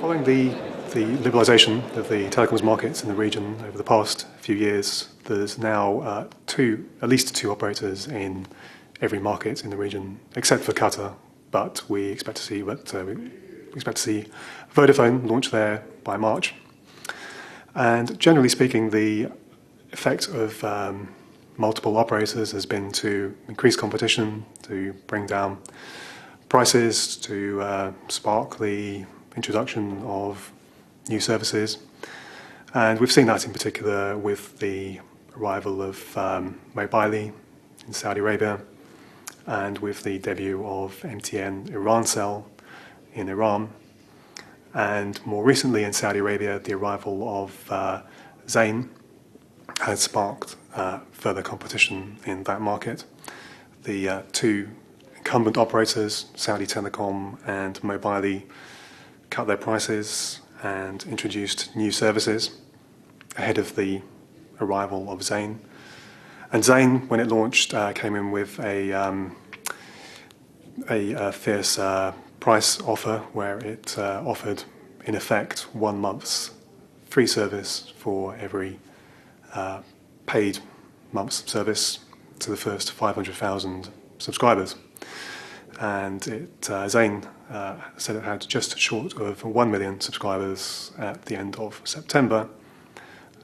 Following the liberalisation of the telecoms markets in the region over the past few years, there's now at least two operators in every market in the region, except for Qatar. But we expect to see Vodafone launch there by March. And generally speaking, the effect of multiple operators has been to increase competition, to bring down prices, to spark the introduction of new services. And we've seen that in particular with the arrival of Mobily in Saudi Arabia and with the debut of MTN Irancell in Iran. And more recently in Saudi Arabia, the arrival of Zain has sparked further competition in that market. The two incumbent operators, Saudi Telecom and Mobily, cut their prices and introduced new services ahead of the arrival of Zain. And Zain, when it launched, came in with a fierce price offer where it offered, in effect, 1 month's free service for every paid month's service to the first 500,000 subscribers. And Zain said it had just short of 1 million subscribers at the end of September.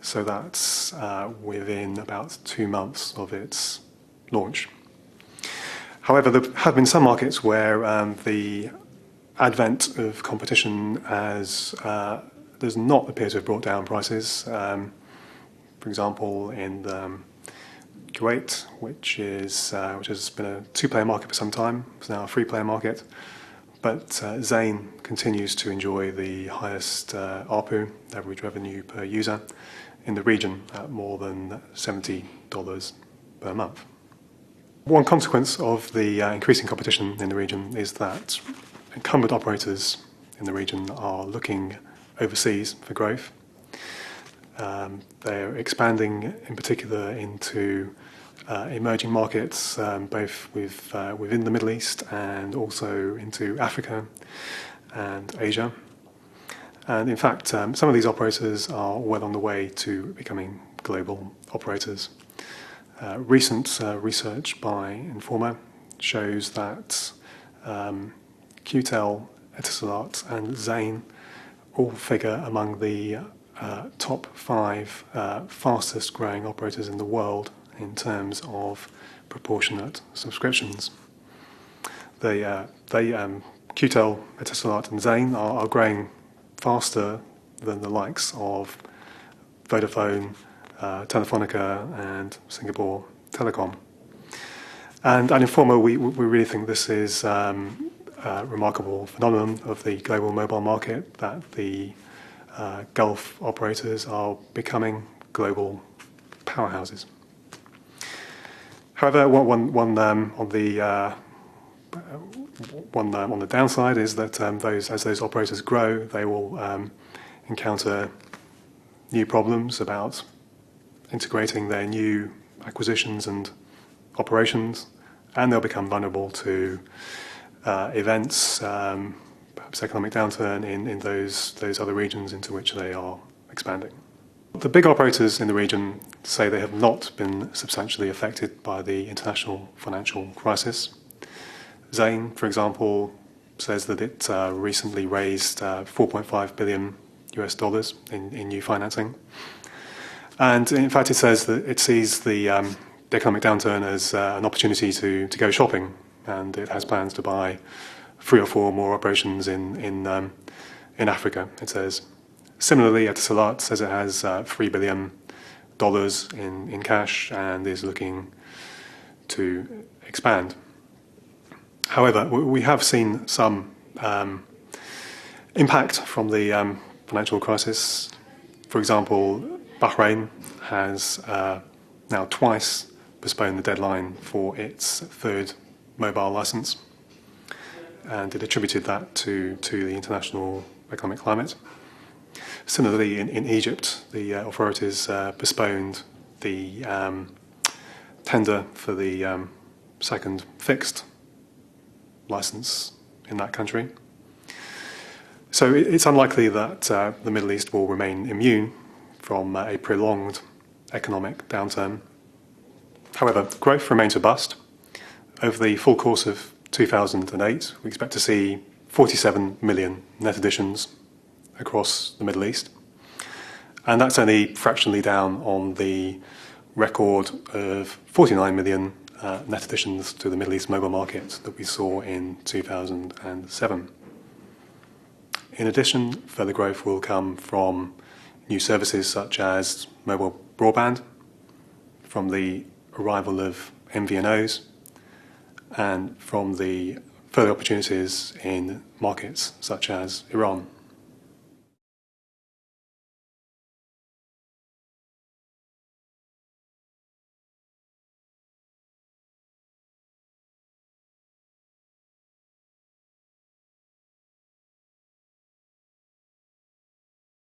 So that's within about 2 months of its launch. However, there have been some markets where the advent of competition does not appear to have brought down prices. For example, in Kuwait, which has been a two-player market for some time, it's now a three-player market. But Zain continues to enjoy the highest ARPU, average revenue per user, in the region at more than $70 per month. One consequence of the increasing competition in the region is that incumbent operators in the region are looking overseas for growth. They're expanding in particular into emerging markets, both within the Middle East and also into Africa and Asia. And in fact, some of these operators are well on the way to becoming global operators. Recent research by Informa shows that QTEL, Etisalat and Zain all figure among the top 5 fastest growing operators in the world in terms of proportionate subscriptions. QTEL, Etisalat and Zain are growing faster than the likes of Vodafone, Telefonica and Singapore Telecom. And at Informa, we really think this is a remarkable phenomenon of the global mobile market, that the Gulf operators are becoming global powerhouses. However, one on the downside is that as those operators grow, they will encounter new problems about integrating their new acquisitions and operations, and they'll become vulnerable to events, perhaps economic downturn in those other regions into which they are expanding. The big operators in the region say they have not been substantially affected by the international financial crisis. Zain, for example, says that it recently raised $4.5 billion in new financing. And in fact, it says that it sees the economic downturn as an opportunity to go shopping, and it has plans to buy 3 or 4 more operations in Africa, it says. Similarly, Etisalat says it has $3 billion in cash and is looking to expand. However, we have seen some impact from the financial crisis. For example, Bahrain has now twice postponed the deadline for its 3rd mobile license, and it attributed that to the international economic climate. Similarly, in Egypt, the authorities postponed the tender for the 2nd fixed license in that country. So it's unlikely that the Middle East will remain immune from a prolonged economic downturn. However, growth remains robust. Over the full course of 2008, we expect to see 47 million net additions across the Middle East. And that's only fractionally down on the record of 49 million net additions to the Middle East mobile market that we saw in 2007. In addition, further growth will come from new services such as mobile broadband, from the arrival of MVNOs, and from the further opportunities in markets such as Iran.